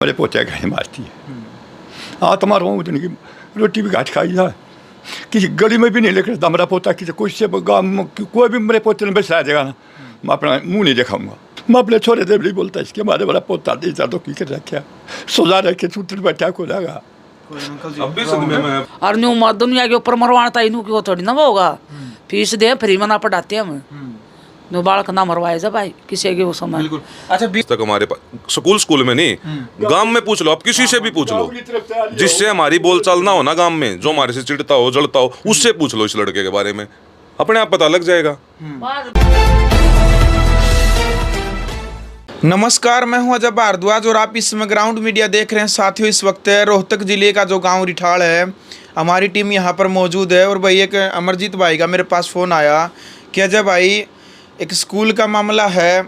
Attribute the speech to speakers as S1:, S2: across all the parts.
S1: मेरे पोते घर मारती है। हाँ तुम्हारा हूँ उनकी रोटी भी घाट खाई है, किसी गली में भी नहीं लेकर मेरा पोता किसी कुछ से गाँव में कोई भी मेरे पोते ने बैठा देगा ना, मैं अपना मुँह नहीं दिखाऊंगा। मैं अपने छोरे देव नहीं बोलता, इसके हमारे बड़ा पोता दे जा तो की कर रखा सोजा रखे सूत्र बैठा को जाएगा
S2: और न्यू दुनिया के ऊपर मरवाना इनू क्यों थोड़ी ना वो होगा, फीस दे फ्री में ना पढ़ाते हम नो बालक ना मरवाए जा भाई किसी के वो समय।
S3: बिल्कुल। अच्छा तक हमारे पास स्कूल में नहीं, गांव में पूछ लो, आप किसी से भी पूछ लो जिससे हमारी बोलचाल ना हो ना, गांव में जो हमारे से चिढ़ता हो जलता हो उससे पूछ लो इस लड़के के बारे में, अपने आप पता लग जाएगा।
S4: नमस्कार, मैं हूं अजय भारद्वाज और आप इस समय ग्राउंड मीडिया देख रहे हैं। साथियों, इस वक्त रोहतक जिले का जो गांव रिठाड़ है, हमारी टीम यहां पर मौजूद है और भाई एक अमरजीत भाई का मेरे पास फ़ोन आया कि अजय भाई एक स्कूल का मामला है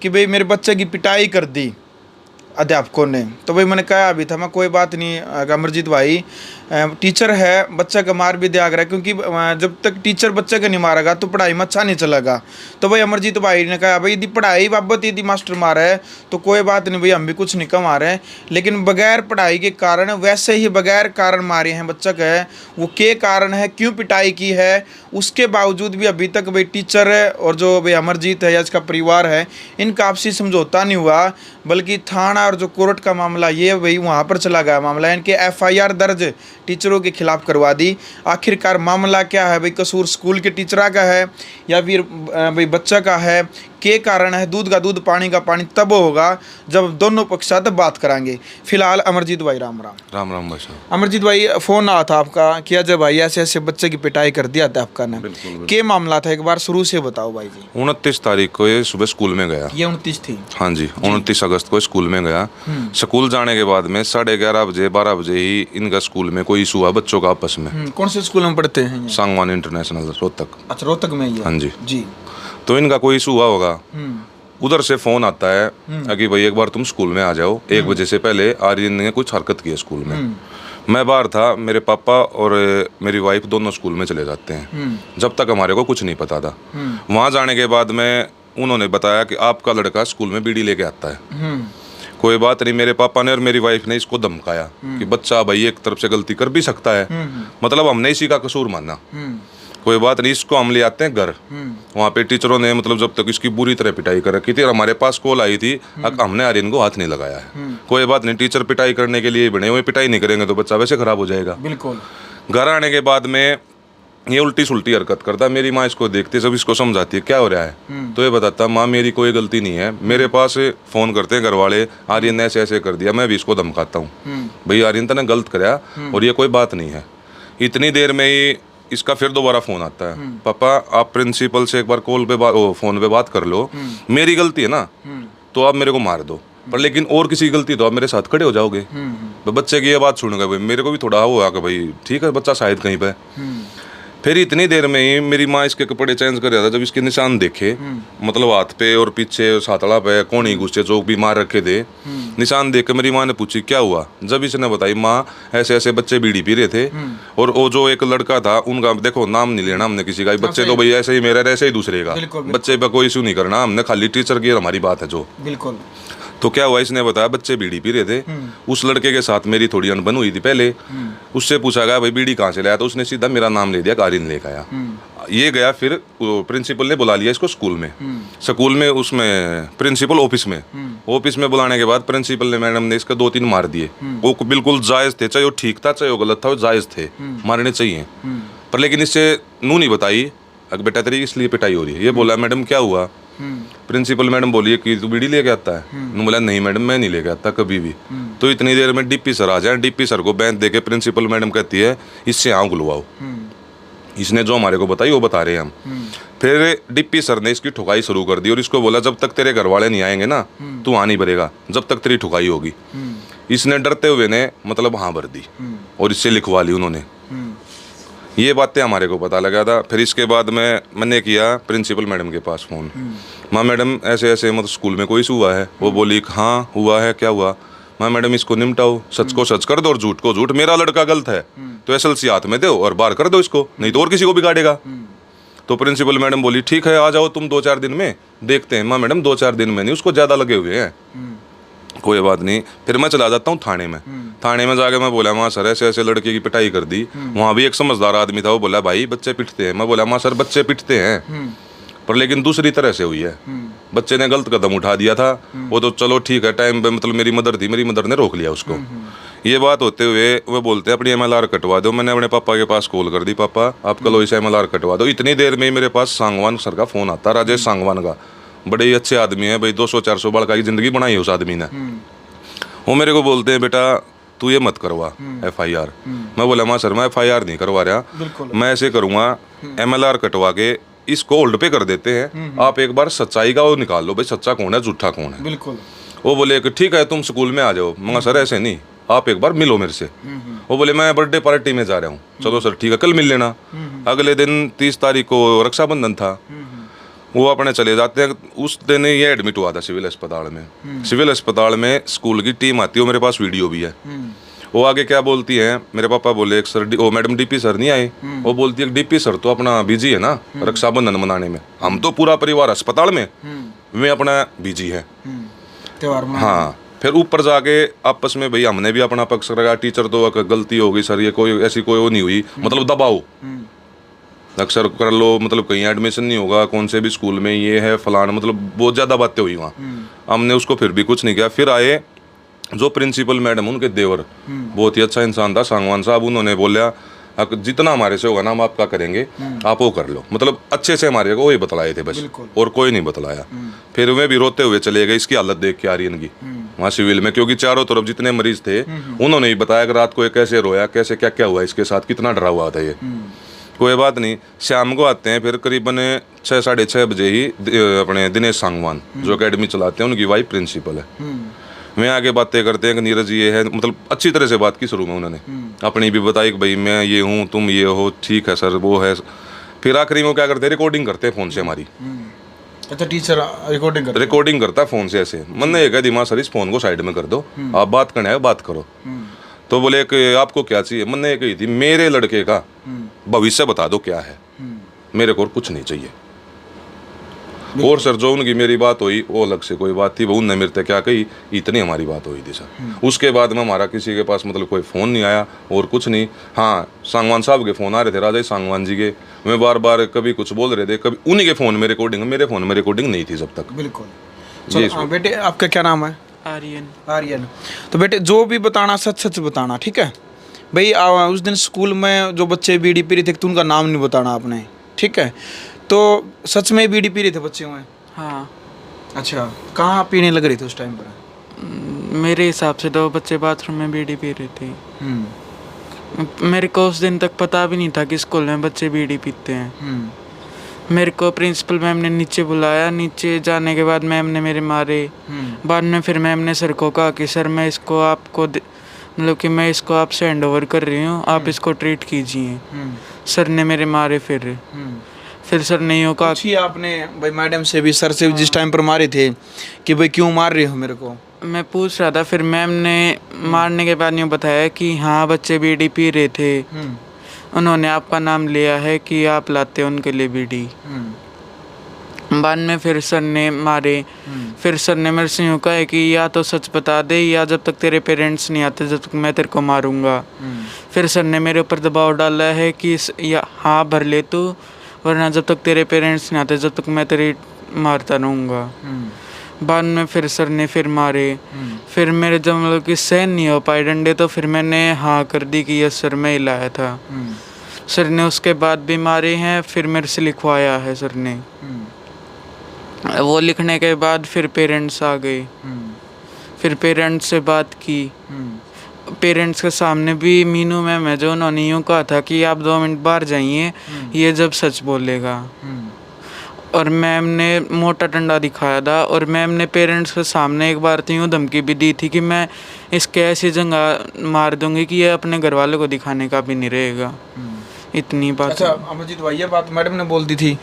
S4: कि भाई मेरे बच्चे की पिटाई कर दी अध्यापकों ने। तो भाई मैंने कहा अभी था मैं कोई बात नहीं अमरजीत भाई, टीचर है, बच्चा का मार भी दिया गया क्योंकि जब तक टीचर बच्चे का नहीं मारेगा तो पढ़ाई में अच्छा नहीं चलेगा। तो भाई अमरजीत भाई ने कहा भाई यदि पढ़ाई बाबत यदि मास्टर मारा है तो कोई बात नहीं भाई, हम भी कुछ नहीं कमा रहे हैं, लेकिन बगैर पढ़ाई के कारण वैसे ही बगैर कारण मारे हैं बच्चा का है, वो के कारण है, क्यों पिटाई की है, उसके बावजूद भी अभी तक भाई टीचर और जो भाई अमरजीत है या इसका परिवार है इनका आपसी समझौता नहीं हुआ, बल्कि थाना और जो कोर्ट का मामला ये भाई वहाँ पर चला गया मामला, इनके FIR दर्ज टीचरों के खिलाफ करवा दी। आखिरकार मामला क्या है भाई, कसूर स्कूल के टीचरा का है या फिर भाई बच्चा का है, के कारण है, दूध का दूध पानी का पानी तब होगा जब दोनों पक्ष साथ बात कराएंगे। फिलहाल अमरजीत भाई राम राम।
S3: राम राम भाई साहब।
S4: अमरजीत भाई फ़ोन आया था आपका कि अजय भाई ऐसे ऐसे बच्चे की पिटाई कर दिया था आपका ने, के मामला था एक बार शुरू से बताओ भाई जी।
S3: 29 तारीख को ये सुबह स्कूल में गया।
S4: ये 29 थी? हाँ
S3: जी 29 अगस्त को स्कूल में गया। स्कूल जाने के बाद में 11:30 बजे 12 बजे ही इनका स्कूल में कोई इशू हुआ बच्चों का आपस में।
S4: कौन से स्कूल में पढ़ते हैं?
S3: सांगवान इंटरनेशनल रोहतक।
S4: अच्छा, रोहतक में ही है।
S3: हाँ जी
S4: जी।
S3: तो इनका कोई इशू हुआ होगा, उधर से फोन आता है कि भाई एक बार तुम स्कूल में आ जाओ, 1 बजे से पहले आर्यन ने कुछ हरकत की है स्कूल में। मैं बाहर था, मेरे पापा और मेरी वाइफ दोनों स्कूल में चले जाते हैं, जब तक हमारे को कुछ नहीं पता था। वहाँ जाने के बाद में उन्होंने बताया कि आपका लड़का स्कूल में बीड़ी लेके आता है। कोई बात नहीं, मेरे पापा ने और मेरी वाइफ ने इसको धमकाया कि बच्चा भाई एक तरफ से गलती कर भी सकता है, मतलब हमने इसी का कसूर माना। कोई बात नहीं, इसको हम ले आते हैं घर। वहाँ पे टीचरों ने मतलब जब तक इसकी बुरी तरह पिटाई कर रखी थी, और हमारे पास कॉल आई थी, हमने आर्यन को हाथ नहीं लगाया है। कोई बात नहीं, टीचर पिटाई करने के लिए बने हुए, पिटाई नहीं करेंगे तो बच्चा वैसे खराब हो जाएगा।
S4: बिल्कुल। घर
S3: आने के बाद में ये उल्टी सुल्टी हरकत करता। मेरी माँ इसको देखती, जब इसको समझाती है क्या हो रहा है, तो ये बताता माँ मेरी कोई गलती नहीं है। मेरे पास फोन करते हैं घर वाले, आर्यन ने ऐसे ऐसे कर दिया, मैं भी इसको धमकाता हूँ भाई आर्यन तने गलत कराया और ये कोई बात नहीं है। इतनी देर में ही इसका फिर दोबारा फोन आता है, पापा आप प्रिंसिपल से एक बार कॉल पे फोन पे बात कर लो, मेरी गलती है ना तो आप मेरे को मार दो, पर लेकिन और किसी गलती तो आप मेरे साथ खड़े हो जाओगे। तो बच्चे की ये बात सुनूंगा भाई, मेरे को भी थोड़ा हुआ कि भाई ठीक है बच्चा शायद कहीं पे। फिर इतनी देर में ही मेरी माँ इसके कपड़े चेंज कर रहा था, जब इसके निशान देखे, मतलब हाथ पे और पीछे सातड़ा पे कोनी घुसे चौक भी मार रखे थे, निशान देख के मेरी माँ ने पूछी क्या हुआ। जब इसने बताई माँ ऐसे ऐसे बच्चे बीड़ी पी रहे थे, और वो जो एक लड़का था उनका देखो नाम नहीं लेना हमने किसी का, बच्चे तो भाई ऐसे ही मेरा ऐसे ही दूसरे का, बच्चे पे कोई इशू नहीं करना हमने, खाली टीचर की हमारी बात है जो। बिल्कुल। तो क्या हुआ, इसने बताया बच्चे बीड़ी पी रहे थे, उस लड़के के साथ मेरी थोड़ी अनबन हुई थी पहले, उससे पूछा गया भाई बीड़ी कहाँ से लाया, तो उसने सीधा मेरा नाम ले दिया, आर्यन लेकर आया। ये गया, फिर प्रिंसिपल ने बुला लिया इसको स्कूल में उसमें प्रिंसिपल ऑफिस में बुलाने के बाद प्रिंसिपल ने मैडम ने इसका 2-3 मार दिए। वो बिल्कुल जायज़ थे, चाहे वो ठीक था चाहे वो गलत था, वो जायज़ थे, मारने चाहिए। पर लेकिन इससे नू नहीं बताई बेटा तेरी इसलिए पिटाई हो रही है। ये बोला मैडम क्या हुआ, प्रिंसिपल मैडम बोलिए कि तू बीड़ी लेके आता है, बोला नहीं मैडम मैं नहीं लेके आता कभी भी। तो इतनी देर में डीपी सर आ जाए, डीपी सर को बैंड देके प्रिंसिपल मैडम कहती है इससे आँख खुलवाओ। इसने जो हमारे को बताई वो बता रहे हैं हम। फिर डीपी सर ने इसकी ठुकाई शुरू कर दी और इसको बोला जब तक तेरे घर वाले नहीं आएंगे ना तू आ नहीं भरेगा, जब तक तेरी ठुकाई होगी। इसने डरते हुए ने मतलब हाँ भर दी और इससे लिखवा ली उन्होंने। ये बातें हमारे को पता लगा था। फिर इसके बाद मैंने किया प्रिंसिपल मैडम के पास फ़ोन, माँ मैडम ऐसे ऐसे मतलब स्कूल में कोई इशू हुआ है। वो बोली हाँ हुआ है, क्या हुआ। माँ मैडम इसको निपटाओ, सच को सच कर दो और झूठ को झूठ, मेरा लड़का गलत है तो SLC हाथ में दो और बाहर कर दो इसको, नहीं तो और किसी को बिगाड़ेगा। तो प्रिंसिपल मैडम बोली ठीक है आ जाओ तुम 2-4 दिन में देखते हैं। माँ मैडम 2-4 दिन में नहीं, उसको ज़्यादा लगे हुए हैं। कोई बात नहीं। फिर मैं चला जाता हूँ थाने में। थाने में जाके मैं बोला वहाँ सर ऐसे ऐसे लड़के की पिटाई कर दी। वहाँ भी एक समझदार आदमी था, वो बोला भाई बच्चे पिटते हैं। मैं बोला वहाँ सर बच्चे पिटते हैं पर लेकिन दूसरी तरह से हुई है। बच्चे ने गलत कदम उठा दिया था, वो तो चलो ठीक है, टाइम पे मतलब मेरी मदर थी, मेरी मदर ने रोक लिया उसको। ये बात होते हुए वो बोलते हैं अपनी MLR कटवा दो। मैंने अपने पापा के पास कॉल कर दी, पापा आप कल से MLR कटवा दो। इतनी देर में मेरे पास सांगवान सर का फ़ोन आता, राजेश सांगवान का। बड़े ही अच्छे आदमी है भाई, 200-400 बाल की ज़िंदगी बनाई है उस आदमी ने। वो मेरे को बोलते हैं बेटा तू ये मत करवा FIR। मैं बोला माँ सर मैं FIR नहीं करवा रहा, मैं ऐसे करूँगा MLR कटवा के इसको होल्ड पे कर देते हैं, आप एक बार सच्चाई का वो निकाल लो भाई, सच्चा कौन है झूठा कौन है।
S4: बिल्कुल।
S3: वो बोले कि ठीक है तुम स्कूल में आ जाओ। मगर सर ऐसे नहीं, आप एक बार मिलो मेरे से। वो बोले मैं बर्थडे पार्टी में जा रहा हूँ। चलो सर ठीक है कल मिल लेना। अगले दिन 30 तारीख को रक्षाबंधन था, वो अपने चले जाते हैं। उस दिन ये एडमिट हुआ था सिविल अस्पताल में। सिविल अस्पताल में स्कूल की टीम आती है, मेरे पास वीडियो भी है। वो आगे क्या बोलती है, मेरे पापा बोले एक सर ओ मैडम DP सर नहीं आए। वो बोलती है DP सर तो अपना बिजी है ना रक्षाबंधन मनाने में, हम तो पूरा परिवार अस्पताल में, वे अपना बिजी है
S4: त्योहार में।
S3: हाँ। फिर ऊपर जाके आपस में भाई हमने भी अपना पक्ष रखा, टीचर तो गलती हो गई सर, ये कोई ऐसी कोई वो नहीं हुई, मतलब दबाओ अक्सर कर लो, मतलब कहीं एडमिशन नहीं होगा, कौन से भी स्कूल में ये है फलाना, मतलब बहुत ज़्यादा बातें हुई वहाँ। हमने उसको फिर भी कुछ नहीं किया। फिर आए जो प्रिंसिपल मैडम उनके देवर, बहुत ही अच्छा इंसान था सांगवान साहब। उन्होंने बोला जितना हमारे से होगा ना हम आपका करेंगे, आप वो कर लो, मतलब अच्छे से हमारे को वही बतलाए थे बस, और कोई नहीं बतलाया। फिर वे भी रोते हुए चले गए, इसकी हालत देख के आर्यन की वहाँ सिविल में, क्योंकि चारों तरफ जितने मरीज थे उन्होंने ही बताया कि रात को ये कैसे रोया, कैसे क्या क्या हुआ इसके साथ, कितना डरा हुआ था ये। कोई बात नहीं, शाम को आते हैं फिर करीबन 6-6:30 बजे ही अपने दिनेश सांगवान जो अकेडमी चलाते हैं, उनकी वाइफ प्रिंसिपल है। मैं आगे बातें करते हैं कि नीरज ये है, मतलब अच्छी तरह से बात की शुरू में उन्होंने अपनी भी बताई कि भाई मैं ये हूँ तुम ये हो, ठीक है सर वो है। फिर आखिरी में क्या करते हैं, रिकॉर्डिंग करते हैं फ़ोन से हमारी।
S4: अच्छा टीचर
S3: रिकॉर्डिंग करता है फ़ोन से ऐसे। मैंने ये कह दी माँ सर इस फ़ोन को साइड में कर दो, आप बात करने आए बात करो। तो बोले कि आपको क्या चाहिए। मैंने ये कही थी मेरे लड़के का भविष्य बता दो क्या है, मेरे को कुछ नहीं चाहिए। और सर जो उनकी मेरी बात हुई वो अलग से कोई बात थी, वो उनने मेरे से क्या कही, इतनी हमारी बात हुई थी सर। उसके बाद में हमारा किसी के पास मतलब कोई फ़ोन नहीं आया और कुछ नहीं। हाँ सांगवान साहब के फ़ोन आ रहे थे, राजा सांगवान जी के, मैं बार बार कभी कुछ बोल रहे थे, कभी उन्हीं के फ़ोन में रिकॉर्डिंग, मेरे फ़ोन में रिकॉर्डिंग नहीं थी जब तक।
S4: बिल्कुल। चलो बेटे आपका क्या नाम है? आर्यन। तो बेटे जो भी बताना सच सच बताना, ठीक है भाई। उस दिन स्कूल में जो बच्चे बीड़ी पी रहे थे तो उनका नाम नहीं बताना आपने, ठीक है। तो सच में बीड़ी पी रहे थे बच्चे में?
S5: हाँ।
S4: अच्छा कहाँ पीने लग रही थी उस टाइम पर?
S5: मेरे हिसाब से तो बच्चे बाथरूम में बीड़ी पी रहे थे। मेरे को उस दिन तक पता भी नहीं था कि स्कूल में बच्चे बीड़ी पीते हैं। मेरे को प्रिंसिपल मैम ने नीचे बुलाया, नीचे जाने के बाद मैम ने मेरे मारे। बाद में फिर मैम ने सर को कहा कि सर मैं इसको आपको मतलब कि मैं इसको आपसे हैंड ओवर कर रही हूँ, आप इसको ट्रीट कीजिए। सर ने मेरे मारे। फिर सर ने यूँ कहा
S4: कि आपने भाई मैडम से भी सर से भी जिस टाइम पर मारे थे कि भाई क्यों मार रहे हो मेरे को,
S5: मैं पूछ रहा था। फिर मैम ने मारने के बाद यूँ बताया कि हाँ बच्चे बीड़ी पी रहे थे, उन्होंने आपका नाम लिया है कि आप लाते हो उनके लिए बीड़ी। बाद में फिर सर ने मारे। फिर सर ने मेरे से यूँ कहा कि या तो सच बता दे या जब तक तेरे पेरेंट्स नहीं आते जब तक मैं तेरे को मारूंगा। फिर सर ने मेरे ऊपर दबाव डाला है कि या हाँ भर ले तू, वरना जब तक तेरे पेरेंट्स नहीं आते जब तक मैं तेरी मारता रहूँगा। बाद में फिर सर ने फिर मारे। फिर मेरे जब मतलब कि सहन नहीं हो पाए डंडे, तो फिर मैंने हाँ कर दी कि यस सर मैं हिलाया था। सर ने उसके बाद भी मारे हैं, फिर मेरे से लिखवाया है सर ने। वो लिखने के बाद फिर पेरेंट्स आ गए। फिर पेरेंट्स से बात की। पेरेंट्स के सामने भी मीनू मैम है जो उन्होंने यूँ कहा था कि आप 2 मिनट बाहर जाइए, ये जब सच बोलेगा। और मैम ने मोटा डंडा दिखाया था, और मैम ने पेरेंट्स के सामने एक बार तो यूँ धमकी भी दी थी कि मैं इसके ऐसी जगह मार दूंगी कि ये अपने घर वालों को दिखाने का भी नहीं रहेगा। इतनी बात।
S4: अच्छा अमरजीत भाई ये बात मैडम ने बोल दी थी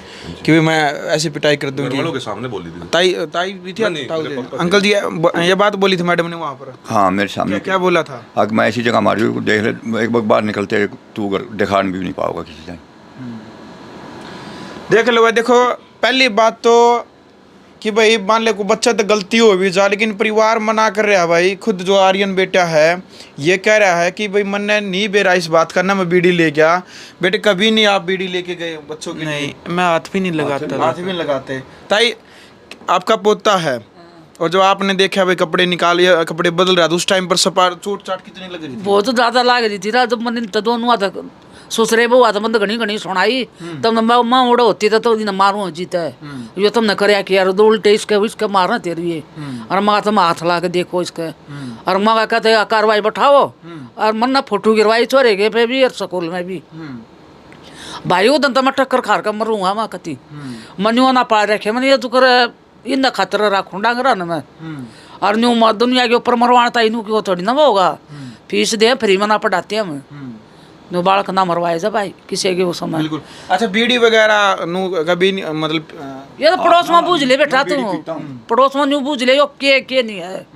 S4: कि भाई मैं ऐसी पिटाई कर दूंगी,
S3: घरवालों के सामने बोली थी।
S4: ताई भी थी, अंकल जी ये बात बोली थी मैडम ने वहाँ पर?
S1: हाँ मेरे सामने।
S4: क्या बोला था?
S1: अगर मैं ऐसी जगह मारी देख ले, एक बार बाहर निकलते तू दिखा भी नहीं पाओगा किसी जगह।
S4: देख लो भाई, देखो पहली बात तो कि भाई मान ले को बच्चा तो गलती हो भी जा, लेकिन परिवार मना कर रहा है भाई। खुद जो आर्यन बेटा है ये कह रहा है कि भाई मन ने नहीं बेरा इस बात का ना, मैं बीड़ी ले गया। बेटे कभी नहीं आप बीड़ी लेके गए बच्चों के लिए?
S5: नहीं, मैं हाथ भी नहीं लगाता।
S4: हाथ भी नहीं लगाते। ताई आपका पोता है और जो आपने देखा भाई कपड़े निकाले, कपड़े बदल रहा था, उस टाइम पर सपार चोट चाट कितनी लग रही थी?
S2: बहुत ज्यादा लाग रही थी ना, जब मैंने तो दोनों आता ससुरे बहु आता मतलब घनी घनी सुनाई, तब माँ उड़ा होती तो दिन मारू जीता है ये तुमने करया कि यार दो उल्टे इसके मारना तेरी ये, और माँ तुम हाथ ला के देखो इसके, और माँ कहते कार्रवाई बैठाओ, और मन ना फोटो गिरवाई छोरे के पे भी और स्कूल में भी भाई वो तो मैं टक्कर खार कर मरूंगा माँ कती मनु ना पा रखे मैंने ये तो कर इन खतरा राखू डांगरा ना मैं, और न्यू दुनिया के ऊपर मरवाना इनू की थोड़ी ना वो होगा, फीस दे फ्री में ना पढ़ाते हम नो बालक ना मरवाए जा भाई किसी के वो समय।
S4: बिल्कुल। अच्छा बीड़ी वगैरह नु कभी मतलब
S2: ये तो पड़ोस में बूझ ले बेटा तू, पड़ोस में न्यू बूझ ले यो के नहीं है,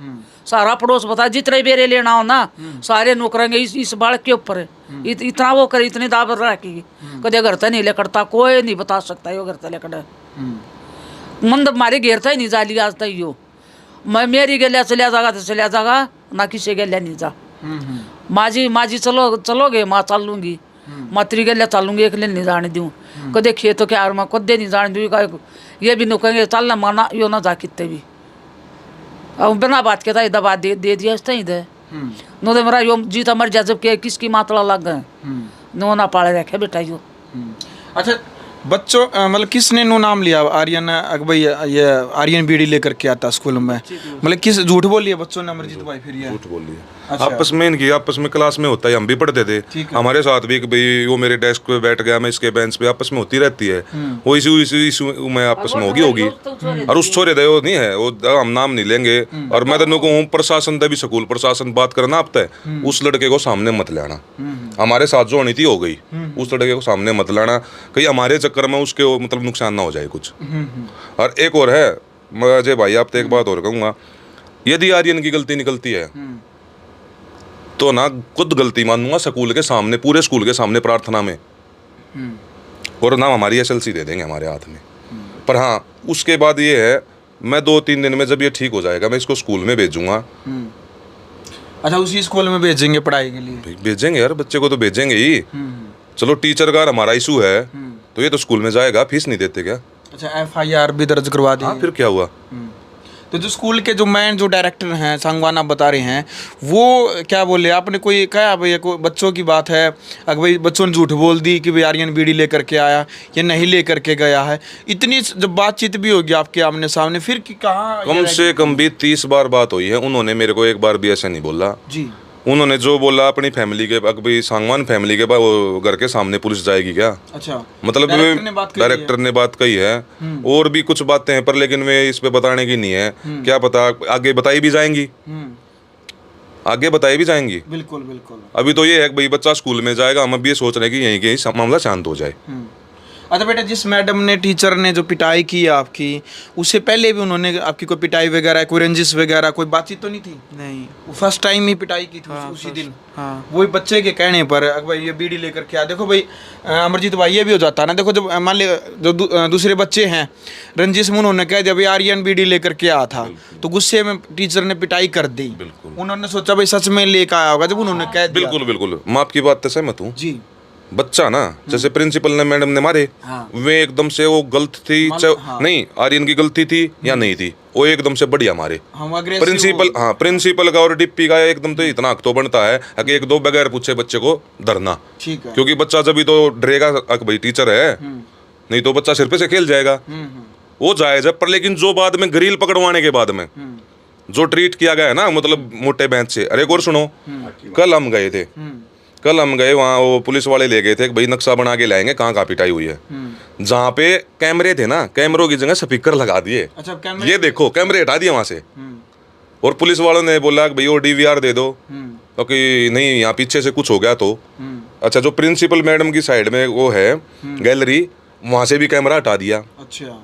S2: सारा पड़ोस बता जितने बेरे लेना हो ना सारे नौकरेंगे इस बालक के ऊपर है। इतना वो करे, इतनी दावर रखेगी कदे घर तक नहीं लेकड़ता, कोई नहीं बता सकता यो घर तक लेकड़ मंद मारे घेरता ही नहीं जा लिया आज तक यो, मैं मेरी गलिया चलिया जागा तो चलिया जागा ना किसी गलिया नहीं जा, माजी चलोगे माँ चल लूँगी, माँ तेरी गलिया चलूँगी एक नहीं जाने दूँ, कदे खेतों के आर में कदे नहीं जाने दूँ, ये भी नुकेंगे चल ना माना यो ना जा कितने भी, अब बिना बात के था दबा दे दिया इस तरह दे नो दे मेरा यो जीता मर जा जब के किसकी मातला लग गए नो ना पाले रखे बेटा यो।
S4: अच्छा बच्चों मतलब किसने नो नाम लिया आर्यन भाई, ये आर्यन बीड़ी लेकर के आता स्कूल में, मतलब किस झूठ बोल लिया बच्चों ने अमरजीत भाई? फिर ये
S3: झूठ बोल लिया।
S4: अच्छा।
S3: आपस में इनकी आपस में क्लास में होता है, हम भी पढ़ते थे हमारे साथ भी कि भाई वो मेरे डेस्क पे बैठ गया, मैं इसके बेंच पे, आपस में होती रहती है वो इशू में आपस में होगी। और उस छोरे दे वो नहीं है वो हम नाम नहीं लेंगे, और मैं तो कहूँ प्रशासन भी स्कूल प्रशासन बात करना आप तय उस लड़के को सामने मत लाना, हमारे साथ जो होनी थी हो गई, उस लड़के को सामने मत लाना, कहीं हमारे चक्कर में उसके मतलब नुकसान ना हो जाए कुछ। और एक और है मैं अजय भाई आप तो एक बात और कहूँगा, यदि आर्यन की गलती निकलती है तो ना खुद गलती मानूंगा स्कूल के सामने, पूरे स्कूल के सामने प्रार्थना में, और ना हमारी SLC दे देंगे हमारे हाथ में। पर हाँ उसके बाद ये है मैं 2-3 दिन में जब ये ठीक हो जाएगा मैं इसको स्कूल में भेजूंगा।
S4: अच्छा उसी स्कूल में भेजेंगे पढ़ाई के लिए?
S3: भेजेंगे यार, बच्चे को तो भेजेंगे ही। चलो टीचर का हमारा इशू है तो ये तो स्कूल में जाएगा, फीस नहीं देते क्या?
S4: अच्छा FIR भी दर्ज करवा दी?
S3: हाँ फिर क्या हुआ?
S4: तो जो स्कूल के जो मैन जो डायरेक्टर हैं सांगवाना बता रहे हैं वो क्या बोले? आपने कोई कहा भाई कोई बच्चों की बात है, अगर भाई बच्चों ने झूठ बोल दी कि भाई आर्यन बीड़ी लेकर के आया या नहीं लेकर के गया है, इतनी जब बातचीत भी होगी आपके आमने सामने फिर कहाँ?
S3: कम से कम भी 30 बार बात हुई है, उन्होंने मेरे को एक बार भी ऐसा नहीं बोला
S4: जी।
S3: उन्होंने जो बोला अपनी फैमिली के भाई सांगवान फैमिली के बाद वो घर के सामने पुलिस जाएगी क्या?
S4: अच्छा
S3: मतलब डायरेक्टर ने बात कही है और भी कुछ बातें हैं पर लेकिन वे इस पे बताने की नहीं है, क्या पता आगे बताई भी जाएंगी, आगे बताई भी जाएंगी।
S4: बिल्कुल बिल्कुल।
S3: अभी तो ये है कि भाई बच्चा स्कूल में जाएगा, हम अभी ये सोच रहे हैं कि यहीं के मामला शांत हो जाए।
S4: अच्छा बेटा जिस मैडम ने टीचर ने जो पिटाई की आपकी उससे पहले भी उन्होंने आपकी कोई पिटाई वगैरह कोई रंजिश वगैरह कोई बातचीत तो नहीं थी?
S5: नहीं,
S4: वो फर्स्ट टाइम ही पिटाई की थी उसी दिन?
S5: हाँ।
S4: वही बच्चे के कहने पर भाई ये बीड़ी लेकर के आ देखो भाई अमरजीत भाई ये भी हो जाता है ना, देखो जब मान लिया जो दूसरे बच्चे हैं रंजिश में उन्होंने कह दिया भाई आर्यन बीड़ी लेकर के आया था तो गुस्से में टीचर ने पिटाई कर दी, उन्होंने सोचा भाई सच में लेकर आया होगा जब उन्होंने कह दिया।
S3: बिल्कुल बिल्कुल मैं आपकी बात से सहमत हूँ जी। बच्चा ना जैसे प्रिंसिपल ने मैडम ने मारे वे एकदम से वो गलत थी नहीं आर्यन की गलती थी या नहीं थी, वो एकदम से बढ़िया मारे प्रिंसिपल का और डिप्पी का एकदम तो इतना हक तो बनता है कि एक दो बगैर पूछे बच्चे को धरना, क्योंकि बच्चा जब तो डरेगा भाई टीचर है, नहीं तो बच्चा सिर पे से खेल जाएगा, वो जायज है। पर लेकिन जो बाद में ग्रिल पकड़वाने के बाद में जो ट्रीट किया गया है ना मतलब मोटे बेंच से, अरे और सुनो कल हम गए वहाँ वो पुलिस वाले ले गए थे भाई नक्शा बना के लाएंगे कहाँ पिटाई हुई है, जहाँ पे कैमरे थे ना कैमरों की जगह स्पीकर लगा दिए। अच्छा, ये देखो कैमरे हटा दिए वहाँ से, और पुलिस वालों ने बोला कि भाई वो DVR दे दो क्योंकि नहीं यहाँ पीछे से कुछ हो गया तो। अच्छा जो प्रिंसिपल मैडम की साइड में वो है गैलरी वहाँ से भी कैमरा हटा दिया। अच्छा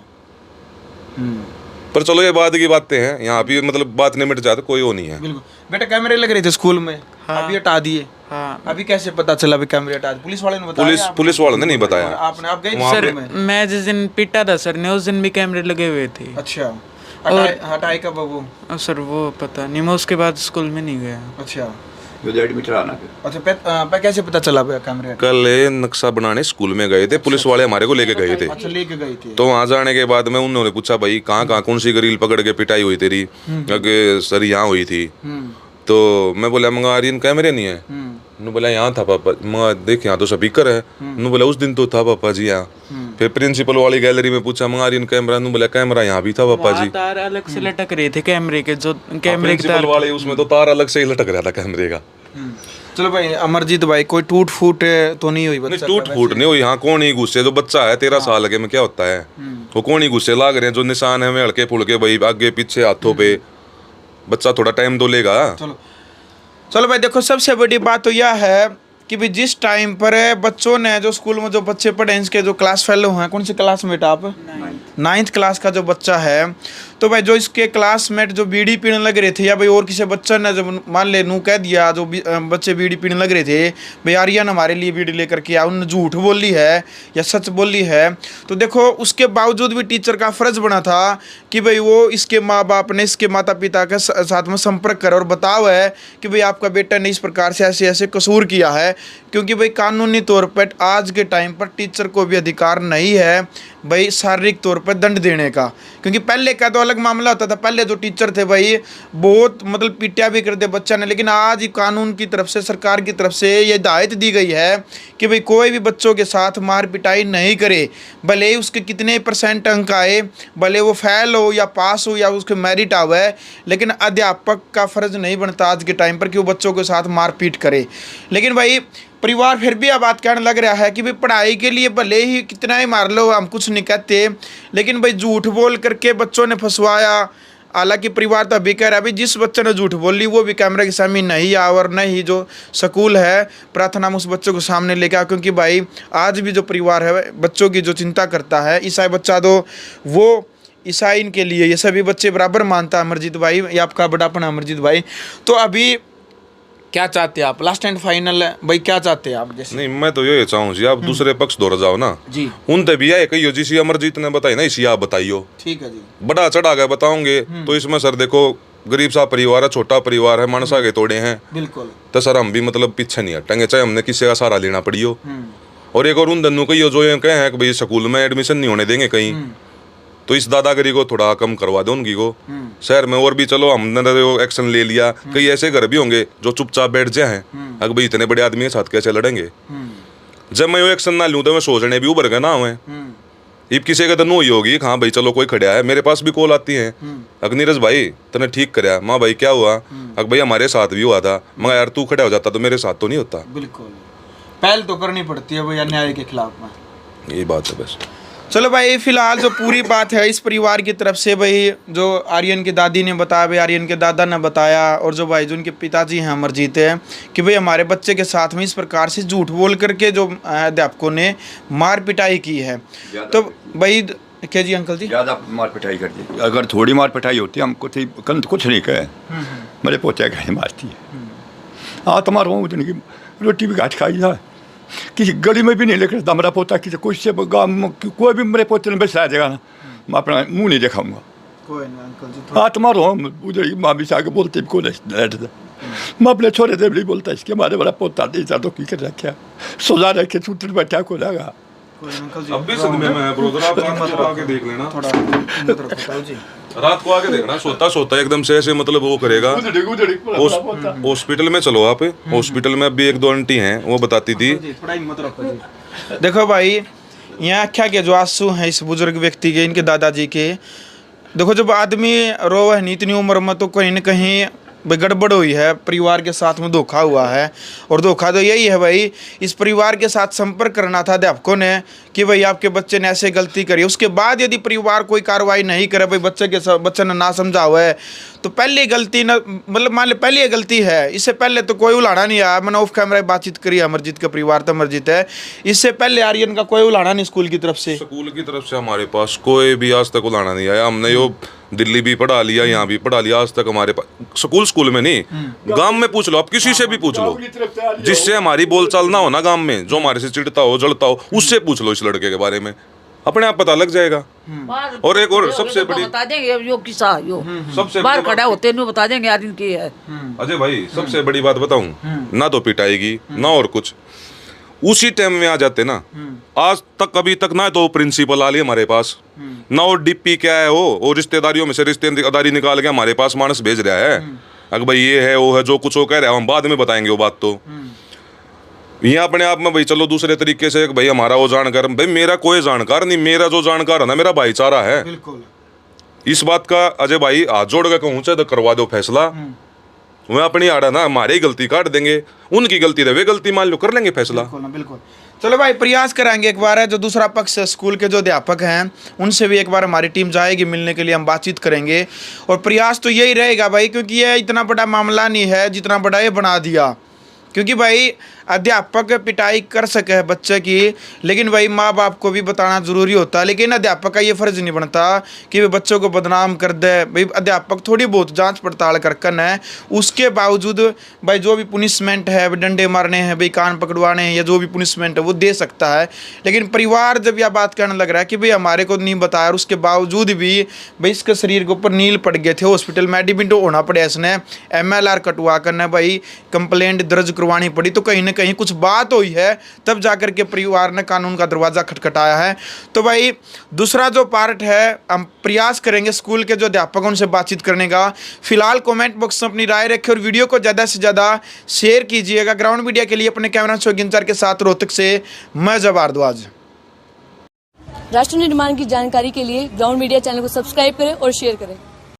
S3: पर चलो ये बाद की बातें हैं, यहाँ भी मतलब बात निमिट जाता कोई वो नहीं है।
S4: बिल्कुल बेटा कैमरे लग रहे थे स्कूल में, हाँ। अभी हटा दिए। हाँ। अभी कैसे पता चला भी कैमरे हटा दिए? पुलिस वाले ने बताया?
S3: पुलिस वालों ने नहीं बताया।
S4: आप गए
S5: सर? मैं जिस दिन पिटा था सर ने उस दिन भी कैमरे लगे हुए थे।
S4: अच्छा हटाई कब वो?
S5: सर वो पता नहीं, मैं उसके बाद स्कूल में नहीं गया।
S4: अच्छा
S1: एडमिट रहना फिर।
S4: अच्छा कैसे पता चला भैया कैमरे?
S3: कल ये नक्शा बनाने स्कूल में गए थे, पुलिस वाले हमारे को लेके गए थे।
S4: अच्छा लेके गई थी।
S3: तो वहाँ जाने के बाद में उन्होंने पूछा भाई कहाँ कौन सी रील पकड़ के पिटाई हुई तेरी, कि सर यहाँ हुई थी। तो मैं बोला मंगा आर्यन कैमरे नहीं है। उन्होंने बोला यहाँ था पापा। मंगा देख यहाँ तो स्पीकर है। उन्होंने बोला उस दिन तो था पापा जी यहाँ। फिर प्रिंसिपल वाली गैलरी में पूछा मंगा आर्यन कैमरा। उन्होंने बोला कैमरा यहाँ भी था पापा जी।
S5: तार अलग से लटक रहे थे कैमरे के, जो कैमरे के
S3: प्रिंसिपल वाले उसमें तो तार अलग से ही लटक रहा था कैमरे का।
S4: चलो भाई अमरजीत भाई, कोई टूट फूट तो नहीं हुई?
S3: नहीं टूट फूट नहीं हुई। यहाँ कौन ही गुस्से, जो बच्चा है 13 साल के में क्या होता है, वो कौन ही गुस्से लाग रहे हैं। जो निशान है हमें हल्के फुल्के भाई आगे पीछे हाथों पे, बच्चा थोड़ा टाइम तो लेगा।
S4: चलो भाई देखो, सबसे बड़ी बात तो यह है कि भाई जिस टाइम पर बच्चों ने, जो स्कूल में जो बच्चे पढ़े इसके जो क्लास फेलो हैं, कौन सी क्लासमेट आप? 9th क्लास का जो बच्चा है, तो भाई जो इसके क्लासमेट जो बीड़ी पीने लग रहे थे, या भाई और किसी बच्चे ने जब मान ले नू कह दिया, जो बच्चे बीड़ी पीने लग रहे थे भाई आर्यन हमारे लिए बीड़ी लेकर के आया, उन्होंने झूठ बोली है या सच बोली है, तो देखो उसके बावजूद भी टीचर का फर्ज बना था कि भाई वो इसके माँ बाप ने, इसके माता पिता के साथ में संपर्क करे और बताओ है कि भाई आपका बेटा ने इस प्रकार से ऐसे ऐसे कसूर किया है। क्योंकि भाई कानूनी तौर पर आज के टाइम पर टीचर को भी अधिकार नहीं है भाई शारीरिक तौर पर दंड देने का। क्योंकि पहले का तो अलग मामला होता था, पहले जो टीचर थे भाई बहुत मतलब पिटिया भी करते बच्चा ने, लेकिन आज कानून की तरफ से, सरकार की तरफ से ये हिदायत दी गई है कि भाई कोई भी बच्चों के साथ मार पिटाई नहीं करे, भले ही उसके कितने % अंक आए, भले वो फेल हो या पास हो या उसके मेरिट आवे, लेकिन अध्यापक का फर्ज नहीं बनता आज के टाइम पर कि वो बच्चों के साथ मारपीट करे। लेकिन भाई परिवार फिर भी अब बात कहने लग रहा है कि भाई पढ़ाई के लिए भले ही कितना ही मार लो, हम कुछ नहीं कहते, लेकिन भाई झूठ बोल करके बच्चों ने फंसवाया। हालांकि परिवार तो अभी कह रहा है भाई जिस बच्चे ने झूठ बोल ली वो भी कैमरे के सामने नहीं आया, और नहीं जो स्कूल है प्रार्थना में उस बच्चों को सामने लेके आ। क्योंकि भाई आज भी जो परिवार है बच्चों की जो चिंता करता है, ईसाई बच्चा तो वो ईसाई इनके लिए ये सभी बच्चे बराबर मानता है। अमरजीत भाई, ये आपका बड़ापन है अमरजीत भाई, तो अभी क्या चाहते हैं आप? लास्ट एंड फाइनल भाई क्या चाहते हैं आप? जैसे नहीं,
S3: मैं तो ये चाहूँ जी आप दूसरे पक्ष दौड़ जाओ ना जी, उन तभी आए कही जिसी अमरजीत ने बताई ना इसी आप बताइयो।
S4: ठीक है जी,
S3: बड़ा चढ़ा के बताओगे तो इसमें सर देखो गरीब सा परिवार है, छोटा परिवार है, मनसा के तोड़े हैं बिल्कुल, तो सर हम भी मतलब पीछे नहीं हटेंगे चाहे हमने किसी का सहारा लेना पड़ियो। और एक और उन दन्नू कही जो ये कहे हैं कि भाई स्कूल में एडमिशन नहीं होने देंगे कहीं, तो इस दादागिरी को थोड़ा कम करवा दो उनकी को शहर में। और भी चलो हमने तो एक्शन ले लिया, कई ऐसे घर भी होंगे जो चुपचाप बैठ जाए हैं, अगर भाई इतने बड़े आदमी के साथ कैसे लड़ेंगे। जब मैं वो एक्शन ना लूँ तो मैं सोचने भी उभर गए ना हुए। इब किसी का तो नो ही होगी हाँ भाई चलो कोई खड़ा है, मेरे पास भी कॉल आती है अगर नीरज भाई तूने ठीक कराया, माँ भाई क्या हुआ, अगर भाई हमारे साथ भी हुआ था, मगर यार तू खड़ा हो जाता तो मेरे साथ तो नहीं होता।
S4: बिल्कुल पहल तो करनी पड़ती है भाई अन्याय के खिलाफ में,
S3: यही बात है बस।
S4: चलो भाई फिलहाल जो पूरी बात है इस परिवार की तरफ से, भाई जो आर्यन की दादी ने बताया, भाई आर्यन के दादा ने बताया, और जो भाई जो उनके पिताजी हैं अमरजीत है, कि भाई हमारे बच्चे के साथ में इस प्रकार से झूठ बोल करके जो अध्यापकों ने मार पिटाई की है। तो भाई क्या जी अंकल जी
S1: ज़्यादा मार पिटाई कर दी, अगर थोड़ी मार पिटाई होती हमको कुछ नहीं कहे, मेरे पोते कहे मारती है। हाँ तुम्हारा वो दिन की रोटी भी घाट खाई है, किसी गली में भी नहीं लेकर दमरा पोता किसी कुछ से गाँव में कोई भी मेरे पोते ने बैठा देगा ना, मैं अपना मुँह नहीं दिखाऊंगा।
S4: कोई नहीं अंकल जी,
S1: हाँ तुम्हारा उधर माँ भी से आगे बोलते भी कौन है, मैं अपने छोरे से भी नहीं बोलता इसके हमारे बड़ा पोता नहीं तो की कर रखा सोजा रखे सूत्र बैठा को लगा।
S3: अब भी सदमे में है ब्रदर, आप रात को आके देख लेना, रात को आके देखना, सोता सोता एकदम से ऐसे मतलब वो करेगा। हॉस्पिटल में चलो आप, हॉस्पिटल में अभी 1-2 आंटी हैं वो बताती थी।
S4: देखो भाई यहाँ क्या के जो आंसू हैं इस बुजुर्ग व्यक्ति के, इनके दादाजी के, देखो जब आदमी रोवे नहीं इतनी उम्र में तो कहीं न कहीं गड़बड़ हुई है, परिवार के साथ में धोखा हुआ है। और धोखा तो यही है भाई, इस परिवार के साथ संपर्क करना था अध्यापकों ने कि भाई आपके बच्चे ने ऐसे गलती करी, उसके बाद यदि परिवार कोई कार्रवाई नहीं करे, भाई बच्चे ने ना समझा हुआ है, तो पहली गलती न मतलब मान लो पहली गलती है, इससे पहले तो कोई उलाना नहीं आया। मैंने ऑफ कैमरा बातचीत करी अमरजीत का परिवार तो अमरजीत है, इससे पहले आर्यन का कोई उलाना नहीं स्कूल की तरफ से,
S3: स्कूल की तरफ से हमारे पास कोई भी आज तक उलाना नहीं आया। हमने यो दिल्ली भी पढ़ा लिया, यहाँ भी पढ़ा लिया, आज तक हमारे पास स्कूल में नहीं, गांव में पूछ लो आप, किसी से भी पूछ लो जिससे हमारी बोलचाल ना हो ना गांव में, जो हमारे से चिढ़ता हो जलता हो, उससे पूछ लो इस लड़के के बारे में, अपने आप पता लग जाएगा। और एक और सबसे बड़ी
S2: बता देंगे अब यो किसा यो
S3: सबसे
S2: बाहर
S3: बड़ी
S2: खड़ा होते नहीं बता देंगे यार इनकी है।
S3: अजय भाई सबसे बड़ी बात बताऊं, ना तो पिटाएगी ना और कुछ, उसी टाइम में आ जाते ना। आज तक अभी तक ना तो प्रिंसिपल आ लिया हमारे पास, ना वो डीपी क्या है वो रिश्तेदारियों में से रिश्तेदारी निकाल के हमारे पास मानस भेज रहा है, अगर भाई ये है वो है, जो कुछ वो कह रहा है हम बाद में बताएंगे वो बात। तो ये अपने आप में भाई चलो दूसरे तरीके से भाई हमारा वो जानकार, भाई मेरा कोई जानकार नहीं, मेरा जो जानकार है ना मेरा भाईचारा है।
S4: बिल्कुल
S3: इस बात का अजय भाई हाथ जोड़ के कहूँ चाहे तो करवा दो फैसला। मैं अपनी आड़ा ना हमारी गलती काट देंगे, उनकी गलती है वे गलती मान लो, कर लेंगे फैसला।
S4: बिल्कुल। चलो भाई प्रयास कराएंगे एक बार है जो दूसरा पक्ष है स्कूल के जो अध्यापक हैं उनसे भी एक बार हमारी टीम जाएगी मिलने के लिए, हम बातचीत करेंगे। और प्रयास तो यही रहेगा भाई, क्योंकि ये इतना बड़ा मामला नहीं है जितना बड़ा ये बना दिया। क्योंकि भाई अध्यापक पिटाई कर सके बच्चे की, लेकिन भाई माँ बाप को भी बताना जरूरी होता है। लेकिन अध्यापक का ये फर्ज नहीं बनता कि वे बच्चों को बदनाम कर दे। भाई अध्यापक थोड़ी बहुत जांच पड़ताल करकन है, उसके बावजूद भाई जो भी पुनिशमेंट है, डंडे मारने हैं, भाई कान पकड़वाने हैं, या जो भी पुनिशमेंट है वो दे सकता है। लेकिन परिवार जब यह बात कहने लग रहा है कि भाई हमारे को नहीं बताया, और उसके बावजूद भी भाई इसके शरीर के ऊपर नील पड़ गए थे, हॉस्पिटल में एडमिट होना पड़ा, इसने MLR कटवा करना भाई कंप्लेंट दर्ज करवानी पड़ी। तो कहीं ना कहीं कुछ बात हुई है, तब जाकर के परिवार ने कानून का दरवाजा खटखटाया है। तो भाई दूसरा जो पार्ट है हम प्रयास करेंगे स्कूल के जो अध्यापक हैं उनसे बातचीत करने का। फिलहाल कमेंट बॉक्स में अपनी राय रखें और वीडियो को ज़्यादा से ज़्यादा शेयर कीजिएगा। ग्राउंड मीडिया के लिए अपने कैमरा शो गिंचर के साथ रोहतक से मैं जब भारद्वाज।
S6: राष्ट्र निर्माण की जानकारी के लिए ग्राउंड मीडिया चैनल को सब्सक्राइब करें और शेयर करें।